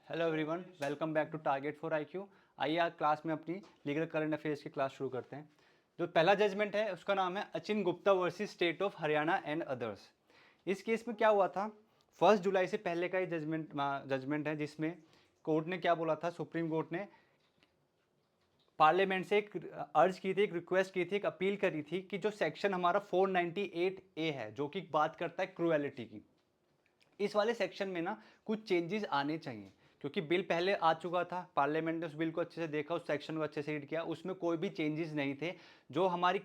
Hello everyone, welcome back to target for IQ. आइए आज class में अपनी लीगल करंट अफेयर्स की क्लास शुरू करते हैं। जो पहला जजमेंट है उसका नाम है Achin Gupta versus state of Haryana and others. इस केस में क्या हुआ था, 1 जुलाई से पहले का ये जजमेंट है जिसमें कोर्ट ने क्या बोला था, सुप्रीम कोर्ट ने पार्लियामेंट से एक अर्ज की थी, एक रिक्वेस्ट की थी, एक अपील करी थी कि जो सेक्शन हमारा 498A है जो कि बात करता है क्रूएलिटी की, इस वाले सेक्शन में ना कुछ चेंजेस आने चाहिए। क्योंकि बिल पहले आ चुका था, पार्लियामेंट ने उस बिल को अच्छे से देखा, उस सेक्शन को अच्छे से रीड किया, उसमें कोई भी चेंजेस नहीं थे। जो हमारी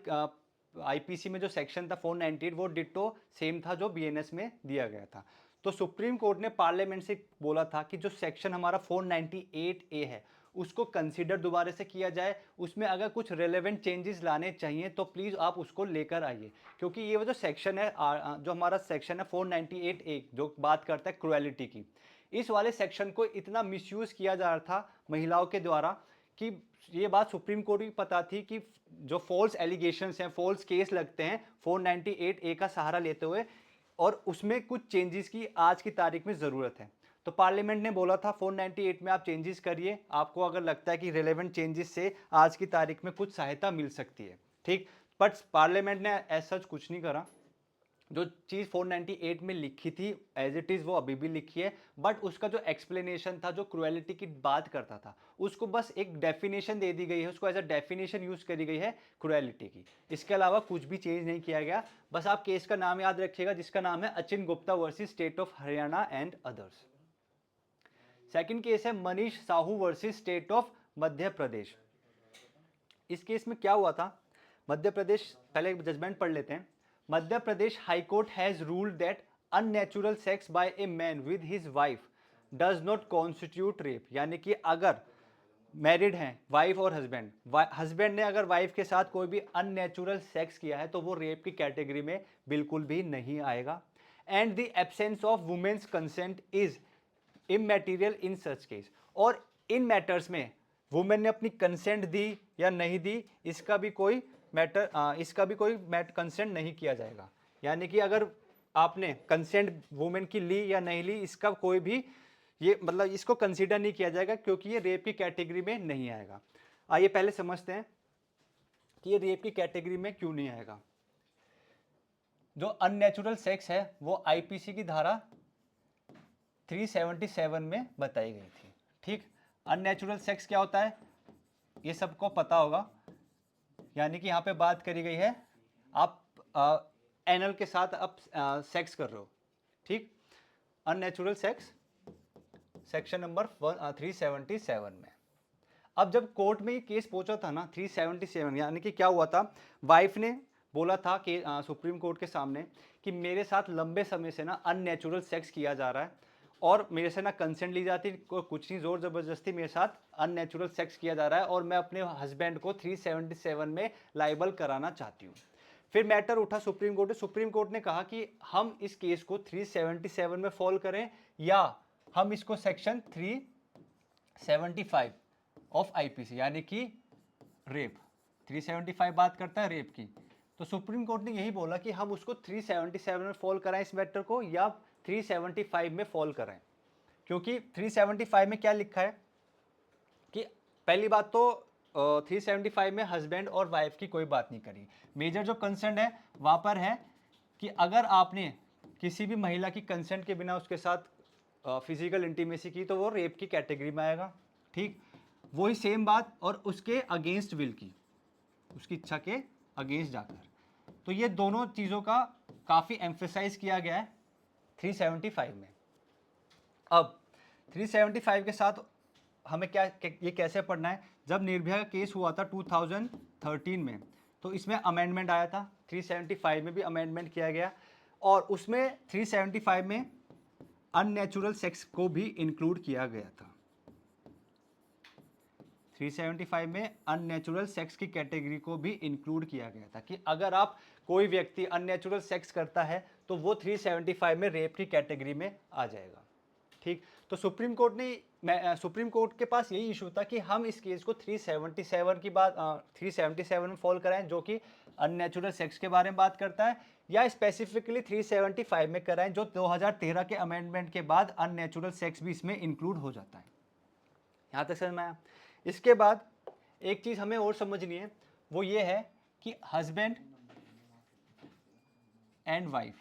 आईपीसी में जो सेक्शन था 498 वो डिट्टो सेम था जो बीएनएस में दिया गया था। तो सुप्रीम कोर्ट ने पार्लियामेंट से बोला था कि जो सेक्शन हमारा 498A है उसको कंसीडर दोबारा से किया जाए, उसमें अगर कुछ रेलेवेंट चेंजेस लाने चाहिए तो प्लीज़ आप उसको लेकर आइए। क्योंकि ये वो जो सेक्शन है, जो हमारा सेक्शन है 498A जो बात करता है क्रुएलिटी की, इस वाले सेक्शन को इतना मिसयूज़ किया जा रहा था महिलाओं के द्वारा कि ये बात सुप्रीम कोर्ट भी पता थी कि जो फॉल्स एलिगेशंस हैं, फॉल्स केस लगते हैं 498A का सहारा लेते हुए, और उसमें कुछ चेंजेस की आज की तारीख में ज़रूरत है। तो पार्लियामेंट ने बोला था 498 में आप चेंजेस करिए, आपको अगर लगता है कि रिलेवेंट चेंजेस से आज की तारीख में कुछ सहायता मिल सकती है, ठीक। बट पार्लियामेंट ने ऐसा सच कुछ नहीं करा। जो चीज़ 498 में लिखी थी एज इट इज़ वो अभी भी लिखी है, बट उसका जो एक्सप्लेनेशन था, जो क्रुएलिटी की बात करता था, उसको बस एक डेफिनेशन दे दी गई है, उसको एज अ डेफिनेशन यूज़ करी गई है क्रुएलिटी की। इसके अलावा कुछ भी चेंज नहीं किया गया। बस आप केस का नाम याद रखिएगा जिसका नाम है Achin Gupta versus state of Haryana and others. Second case है Manish Sahu versus state of Madhya Pradesh. इस केस में क्या हुआ था, मध्य प्रदेश, पहले जजमेंट पढ़ लेते हैं। Madhya Pradesh high court has ruled that unnatural sex by a man with his wife does not constitute rape. यानी कि अगर मैरिड हैं वाइफ और हस्बैंड, हस्बैंड ने अगर वाइफ के साथ कोई भी अननेचुरल सेक्स किया है तो वो रेप की कैटेगरी में बिल्कुल भी नहीं आएगा। And the absence of women's consent is immaterial in such case. और इन मैटर्स में वुमेन ने अपनी कंसेंट दी या नहीं दी, इसका भी कोई कंसेंट नहीं किया जाएगा। यानी कि अगर आपने कंसेंट वुमेन की ली या नहीं ली, इसका कोई भी ये मतलब इसको कंसीडर नहीं किया जाएगा क्योंकि ये रेप की कैटेगरी में नहीं आएगा। आइए पहले समझते हैं कि ये रेप की कैटेगरी में क्यों नहीं आएगा। जो अननेचुरल सेक्स है वो आईपीसी की धारा 377 में बताई गई थी, ठीक। अननेचुरल सेक्स क्या होता है ये सबको पता होगा। यानी कि यहाँ पे बात करी गई है, आप एनल के साथ आप सेक्स कर रहे हो, ठीक। अननेचुरल सेक्स सेक्शन नंबर 377 में। अब जब कोर्ट में ये केस पहुंचा था ना 377, यानी कि क्या हुआ था, वाइफ ने बोला था कि सुप्रीम कोर्ट के सामने कि मेरे साथ लंबे समय से ना अननेचुरल सेक्स किया जा रहा है और मेरे से ना कंसेंट ली जाती, कुछ नहीं, जोर जबरदस्ती मेरे साथ अननेचुरल सेक्स किया जा रहा है और मैं अपने हस्बैंड को 377 में लाइबल कराना चाहती हूँ। फिर मैटर उठा सुप्रीम कोर्ट में। सुप्रीम कोर्ट ने कहा कि हम इस केस को 377 में फॉल करें या हम इसको सेक्शन 375 ऑफ आईपीसी यानी कि रेप, 375 बात करता है रेप की। तो सुप्रीम कोर्ट ने यही बोला कि हम उसको 377 में फॉल कराएं इस मैटर को या 375 में फॉल कराएं। क्योंकि 375 में क्या लिखा है कि पहली बात तो 375 में हस्बैंड और वाइफ की कोई बात नहीं करी। मेजर जो कंसर्न है वहां पर है कि अगर आपने किसी भी महिला की कंसेंट के बिना उसके साथ फिजिकल इंटीमेसी की तो वो रेप की कैटेगरी में आएगा, ठीक। वही सेम बात और उसके अगेंस्ट विल की, उसकी इच्छा के अगेंस्ट जाकर। तो ये दोनों चीज़ों का काफ़ी एम्फेसाइज किया गया है 375 में। अब 375 के साथ हमें क्या ये कैसे पढ़ना है, जब निर्भया का केस हुआ था 2013 में तो इसमें अमेंडमेंट आया था, 375 में भी अमेंडमेंट किया गया और उसमें 375 में अननेचुरल सेक्स को भी इंक्लूड किया गया था। 375 में अननेचुरल सेक्स की कैटेगरी को भी इंक्लूड किया गया था कि अगर आप कोई व्यक्ति अननेचुरल सेक्स करता है तो वो 375 में रेप की कैटेगरी में आ जाएगा, ठीक। तो सुप्रीम कोर्ट के पास यही इशू था कि हम इस केस को 377 की बात 377 में फॉल कराएं जो कि अननेचुरल सेक्स के बारे में बात करता है, या स्पेसिफिकली 375 में कराएं जो 2013 के अमेंडमेंट के बाद अननेचुरल सेक्स भी इसमें इंक्लूड हो जाता है। यहाँ तक समझ में आया। इसके बाद एक चीज़ हमें और समझनी है, वो ये है कि हस्बैंड एंड वाइफ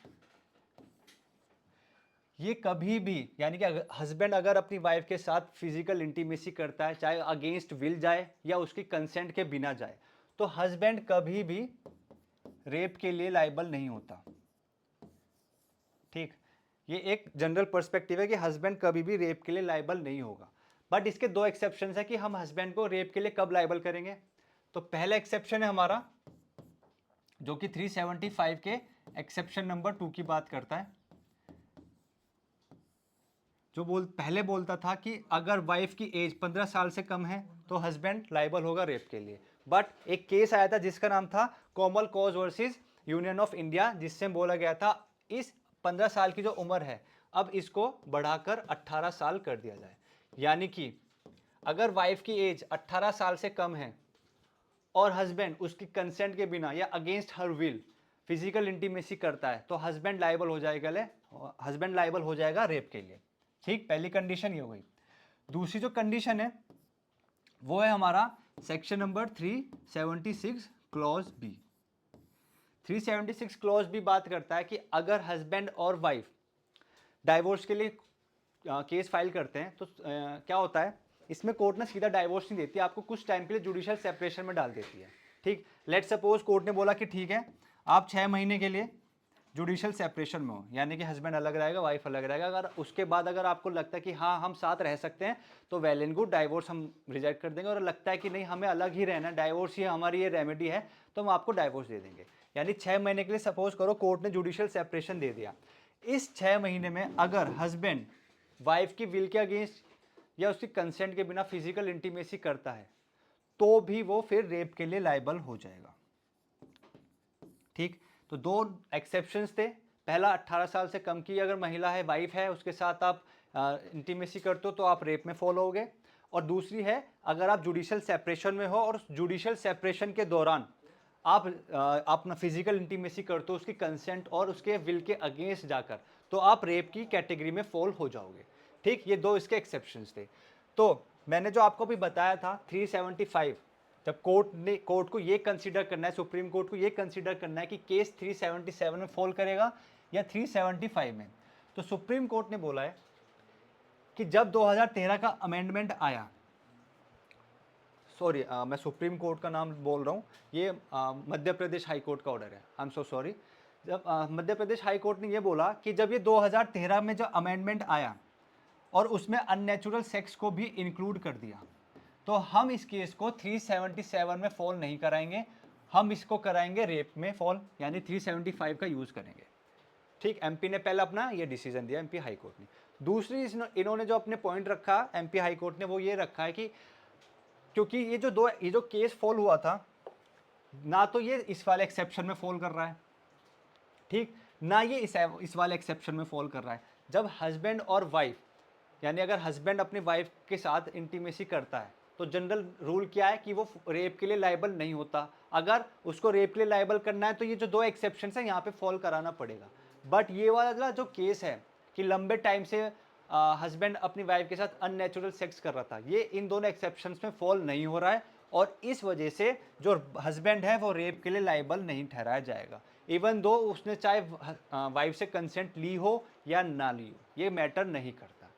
ये कभी भी, यानी कि हस्बैंड अगर अपनी वाइफ के साथ फिजिकल इंटीमेसी करता है, चाहे अगेंस्ट विल जाए या उसकी कंसेंट के बिना जाए, तो हस्बैंड कभी भी रेप के लिए लायबल नहीं होता। ठीक, ये एक जनरल पर्सपेक्टिव है कि हस्बैंड कभी भी रेप के लिए लायबल नहीं होगा। बट इसके दो एक्सेप्शन है कि हम हस्बैंड को रेप के लिए कब लायबल करेंगे। तो पहला एक्सेप्शन है हमारा जो कि 375 के एक्सेप्शन नंबर 2 की बात करता है, जो पहले बोलता था कि अगर वाइफ की एज 15 साल से कम है तो हस्बैंड लायबल होगा रेप के लिए। बट एक केस आया था जिसका नाम था Common Cause versus Union of India, जिससे बोला गया था इस 15 साल की जो उम्र है अब इसको बढ़ाकर 18 साल कर दिया जाए। यानी कि अगर वाइफ की एज 18 साल से कम है और हस्बैंड उसकी कंसेंट के बिना या against her will physical intimacy करता है तो हस्बैंड लायबल हो जाएगा रेप के लिए। ठीक, पहली कंडीशन ये हो गई। दूसरी जो कंडीशन है वो है हमारा section number 376 clause B. 376 clause B बात करता है कि अगर हस्बैंड और वाइफ डाइवोर्स के लिए केस फाइल करते हैं तो क्या होता है, इसमें कोर्ट ने सीधा डाइवोर्स नहीं देती, आपको कुछ टाइम के लिए जुडिशियल सेपरेशन में डाल देती है। ठीक, लेट सपोज कोर्ट ने बोला कि ठीक है आप 6 महीने के लिए जुडिशियल सेपरेशन में हो, यानी कि हस्बैंड अलग रहेगा वाइफ अलग रहेगा। अगर उसके बाद अगर आपको लगता है कि हाँ हम साथ रह सकते हैं तो वेल एंड गुड, डाइवोर्स हम रिजेक्ट कर देंगे। और लगता है कि नहीं हमें अलग ही रहना है, डाइवोर्स ही हमारी ये रेमेडी है, तो हम आपको डाइवोर्स दे देंगे। यानी 6 महीने के लिए सपोज करो कोर्ट ने जुडिशियल सेपरेशन दे दिया। इस 6 महीने में अगर हस्बैंड वाइफ की विल के अगेंस्ट या उसकी कंसेंट के बिना फिजिकल इंटीमेसी करता है तो भी वो फिर रेप के लिए लायबल हो जाएगा। ठीक, तो दो एक्सेप्शंस थे। पहला 18 साल से कम की अगर महिला है, वाइफ है, उसके साथ आप इंटीमेसी करते हो तो आप रेप में फॉल होगे। और दूसरी है अगर आप जुडिशियल सेपरेशन में हो और जुडिशियल सेपरेशन के दौरान आप अपना फिजिकल इंटीमेसी करते हो उसकी कंसेंट और उसके विल के अगेंस्ट जाकर, तो आप रेप की कैटेगरी में फॉल हो जाओगे। ठीक, ये दो इसके एक्सेप्शंस थे। तो मैंने जो आपको भी बताया था 375, जब कोर्ट को ये कंसीडर करना है, सुप्रीम कोर्ट को ये कंसीडर करना है कि केस 377 में फॉल करेगा या 375 में, तो सुप्रीम कोर्ट ने बोला है कि जब 2013 का अमेंडमेंट आया, सॉरी मैं सुप्रीम कोर्ट का नाम बोल रहा हूँ, ये मध्य प्रदेश हाई कोर्ट का ऑर्डर है, आई एम सो सॉरी। जब मध्य प्रदेश हाई कोर्ट ने ये बोला कि जब ये 2013 में जो अमेंडमेंट आया और उसमें अननेचुरल सेक्स को भी इंक्लूड कर दिया, तो हम इस केस को 377 में फॉल नहीं कराएंगे, हम इसको कराएंगे रेप में फॉल, यानी 375 का यूज़ करेंगे। ठीक, एमपी ने पहले अपना ये डिसीजन दिया, एमपी हाई कोर्ट ने। दूसरी इन्होंने जो अपने पॉइंट रखा एमपी हाई कोर्ट ने, वो ये रखा है कि क्योंकि ये जो केस फॉल हुआ था ना, तो ये इस वाले एक्सेप्शन में फॉल कर रहा है, ठीक, ना ये इस वाले एक्सेप्शन में फॉल कर रहा है। जब हस्बैंड और वाइफ, यानी अगर हस्बैंड अपनी वाइफ के साथ इंटीमेसी करता है तो जनरल रूल क्या है कि वो रेप के लिए लायबल नहीं होता। अगर उसको रेप के लिए लायबल करना है तो ये जो दो एक्सेप्शन है यहाँ पे फॉल कराना पड़ेगा। बट ये वाला जो केस है कि लंबे टाइम से हस्बैंड अपनी वाइफ के साथ अननेचुरल सेक्स कर रहा था, ये इन दोनों एक्सेप्शंस में फॉल नहीं हो रहा है और इस वजह से जो हस्बैंड है वो रेप के लिए लायबल नहीं ठहराया जाएगा, इवन दो उसने चाहे वाइफ से कंसेंट ली हो या ना ली हो, ये मैटर नहीं करता।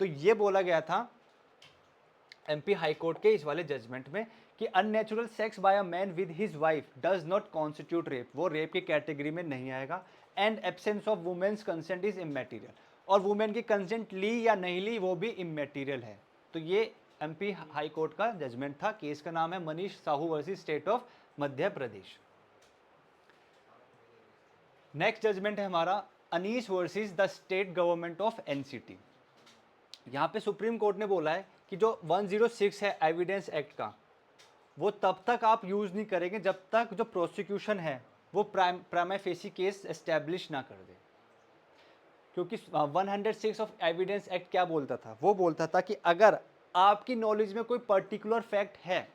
तो ये बोला गया था एमपी हाई कोर्ट के इस वाले जजमेंट में कि unnatural sex by a man with his wife does not constitute rape, वो रेप की कैटेगरी में नहीं आएगा। And absence of women's consent is immaterial, और वुमेन की कंसेंट ली या नहीं ली वो भी इमेटीरियल है। तो ये एमपी हाई कोर्ट का जजमेंट था। केस का नाम है Manish Sahu versus state of Madhya Pradesh. Next judgement है हमारा Anees versus the state government of NCT. यहाँ पे सुप्रीम कोर्ट ने बोला है कि जो 106 है एविडेंस एक्ट का, वो तब तक आप यूज़ नहीं करेंगे जब तक जो प्रोसिक्यूशन है वो प्राइमा फेसी केस एस्टेब्लिश ना कर दे। क्योंकि 106 ऑफ एविडेंस एक्ट क्या बोलता था, वो बोलता था कि अगर आपकी नॉलेज में कोई पर्टिकुलर फैक्ट है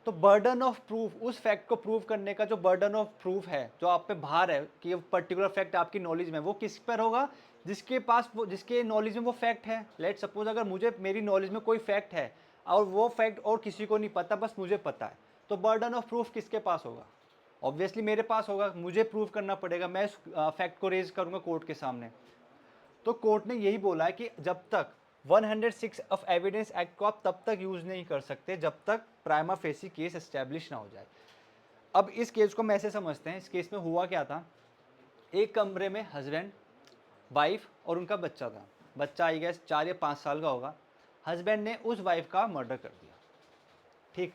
तो बर्डन ऑफ प्रूफ, उस फैक्ट को प्रूव करने का जो बर्डन ऑफ प्रूफ है जो आप पे भार है कि ये पर्टिकुलर फैक्ट आपकी नॉलेज में, वो किस पर होगा, जिसके पास वो, जिसके नॉलेज में वो फैक्ट है, लेट सपोज अगर मुझे, मेरी नॉलेज में कोई फैक्ट है और वो फैक्ट और किसी को नहीं पता, बस मुझे पता है, तो बर्डन ऑफ प्रूफ किसके पास होगा? ऑब्वियसली मेरे पास होगा, मुझे प्रूव करना पड़ेगा, मैं इस फैक्ट को रेज करूंगा कोर्ट के सामने। तो कोर्ट ने यही बोला है कि जब तक 106 ऑफ एविडेंस एक्ट को आप तब तक यूज नहीं कर सकते जब तक प्राइमा फेसी केस एस्टेब्लिश ना हो जाए। अब इस केस को हम ऐसे समझते हैं, इस केस में हुआ क्या था, एक कमरे में हस्बैंड, वाइफ और उनका बच्चा था। बच्चा आई गेस 4 या 5 साल का होगा। हस्बैंड ने उस वाइफ का मर्डर कर दिया। ठीक,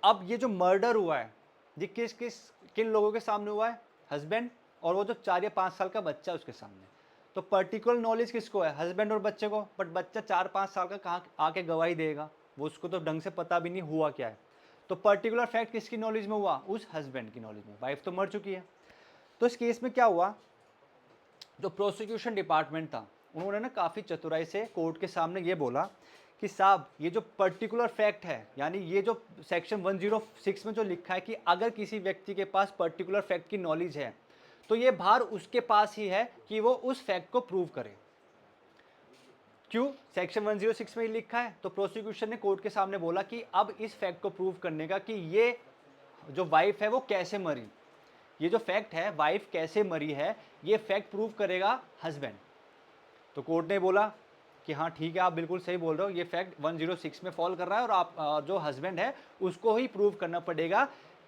अब ये जो मर्डर हुआ है, ये किस किस किन लोगों के सामने हुआ है? हस्बैंड और वो जो 4 या 5 साल का बच्चा है उसके सामने। तो पर्टिकुलर नॉलेज किसको है? हस्बैंड और बच्चे को। बट बच्चा 4-5 साल का कहाँ आके गवाही देगा? वो उसको तो ढंग से पता भी नहीं हुआ क्या है। तो पर्टिकुलर फैक्ट किसकी नॉलेज में हुआ? उस हस्बैंड की नॉलेज में। वाइफ तो मर चुकी है। तो इस केस में क्या हुआ, जो प्रोसिक्यूशन डिपार्टमेंट था, उन्होंने ना काफ़ी चतुराई से कोर्ट के सामने ये बोला कि साहब ये जो पर्टिकुलर फैक्ट है, यानी ये जो सेक्शन 106 में जो लिखा है कि अगर किसी व्यक्ति के पास पर्टिकुलर फैक्ट की नॉलेज है, तो ये भार उसके पास ही है कि वो उस फैक्ट को प्रूव करे। क्यों? सेक्शन 106 में ही लिखा है। तो प्रोसिक्यूशन ने कोर्ट के सामने बोला कि अब इस फैक्ट को प्रूव करने का कि ये जो वाइफ है वो कैसे मरी, ये जो फैक्ट है वाइफ कैसे मरी है, ये फैक्ट प्रूव करेगा हस्बैंड। तो कोर्ट ने बोला कि हाँ ठीक है, आप बिल्कुल सही बोल रहे हो, ये फैक्ट 106 में फॉल कर रहा है और आप जो हस्बैंड है उसको ही प्रूव करना पड़ेगा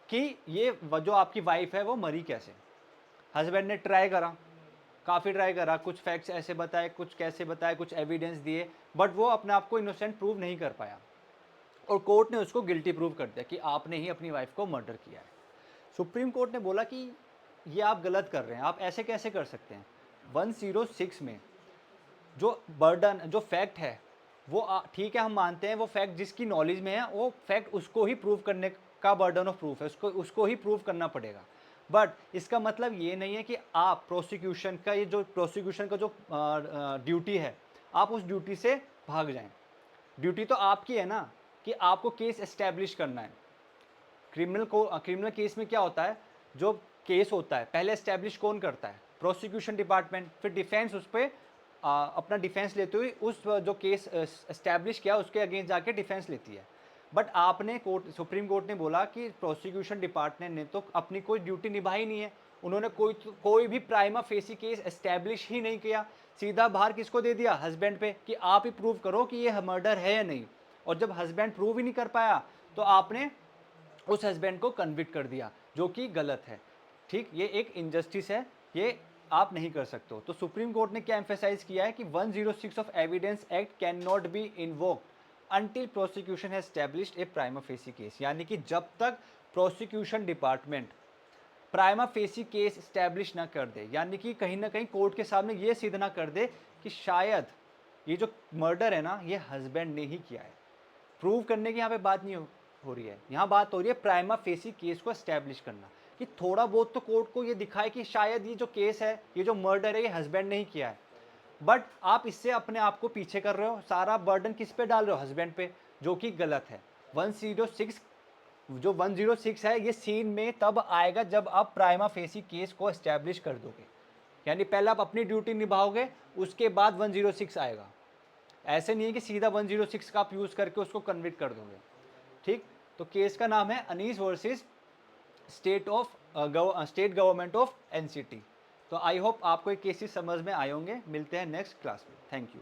कि ये जो आपकी वाइफ है वो मरी कैसे। हस्बैंड ने ट्राई करा, काफ़ी ट्राई करा, कुछ फैक्ट्स ऐसे बताए, कुछ कैसे बताए, कुछ एविडेंस दिए, बट वो अपने आप को इनोसेंट प्रूव नहीं कर पाया और कोर्ट ने उसको गिल्टी प्रूव कर दिया कि आपने ही अपनी वाइफ को मर्डर किया है। सुप्रीम कोर्ट ने बोला कि ये आप गलत कर रहे हैं, आप ऐसे कैसे कर सकते हैं। 106 में जो बर्डन, जो फैक्ट है वो ठीक है, हम मानते हैं वो फैक्ट जिसकी नॉलेज में है वो फैक्ट उसको ही प्रूव करने का बर्डन ऑफ प्रूफ है, उसको ही प्रूव करना पड़ेगा। बट इसका मतलब ये नहीं है कि आप प्रोसिक्यूशन का, ये जो प्रोसिक्यूशन का जो ड्यूटी है, आप उस ड्यूटी से भाग जाएं। ड्यूटी तो आपकी है ना कि आपको केस एस्टेब्लिश करना है। क्रिमिनल केस में क्या होता है, जो केस होता है पहले एस्टेब्लिश कौन करता है? Prosecution department. फिर डिफेंस उस पर अपना डिफेंस लेते हुए उस जो केस एस्टेब्लिश किया उसके अगेंस्ट जाके डिफेंस लेती है। बट आपने सुप्रीम कोर्ट ने बोला कि प्रोसिक्यूशन डिपार्टमेंट ने तो अपनी कोई ड्यूटी निभाई नहीं है, उन्होंने कोई भी प्राइमा फेसी केस एस्टेब्लिश ही नहीं किया। सीधा भार किसको दे दिया? हस्बैंड पे, कि आप ही प्रूव करो कि ये मर्डर है या नहीं। और जब हस्बैंड प्रूव ही नहीं कर पाया तो आपने उस हस्बैंड को कन्विक्ट कर दिया, जो कि गलत है। ठीक, ये एक इनजस्टिस है, ये आप नहीं कर सकते हो। तो सुप्रीम कोर्ट ने क्या एम्फेसाइज किया है कि 106 of evidence act can not be invoked until prosecution has established A prima facie case, यानी कि जब तक prosecution department prima facie case establish ना कर दे, यानी कि कहीं ना कहीं कोर्ट के सामने ये सिद्ध ना कर दे कि शायद ये जो मर्डर है ना ये हस्बैंड ने ही किया है। प्रूव करने की यहाँ पे बात नहीं हो रही है, यहाँ बात हो रही है प्राइमा फेसी केस को एस्टैब्लिश करना, कि थोड़ा बहुत तो कोर्ट को ये दिखाए कि शायद ये जो केस है, ये जो मर्डर है, ये हस्बैंड ने ही किया है। बट आप इससे अपने आप को पीछे कर रहे हो, सारा बर्डन किस पे डाल रहे हो? हस्बैंड पे, जो कि गलत है। 106 जो 106 है ये सीन में तब आएगा जब आप प्राइमा फेसी केस को एस्टैब्लिश कर दोगे, यानी पहले आप अपनी ड्यूटी निभाओगे उसके बाद 106 आएगा। ऐसे नहीं है कि सीधा 106 का आप यूज़ करके उसको कन्विक्ट कर दोगे। ठीक, तो केस का नाम है Anees versus state government of NCT. तो आई होप आपको ये केसेस समझ में आए होंगे। मिलते हैं नेक्स्ट क्लास में। Thank you.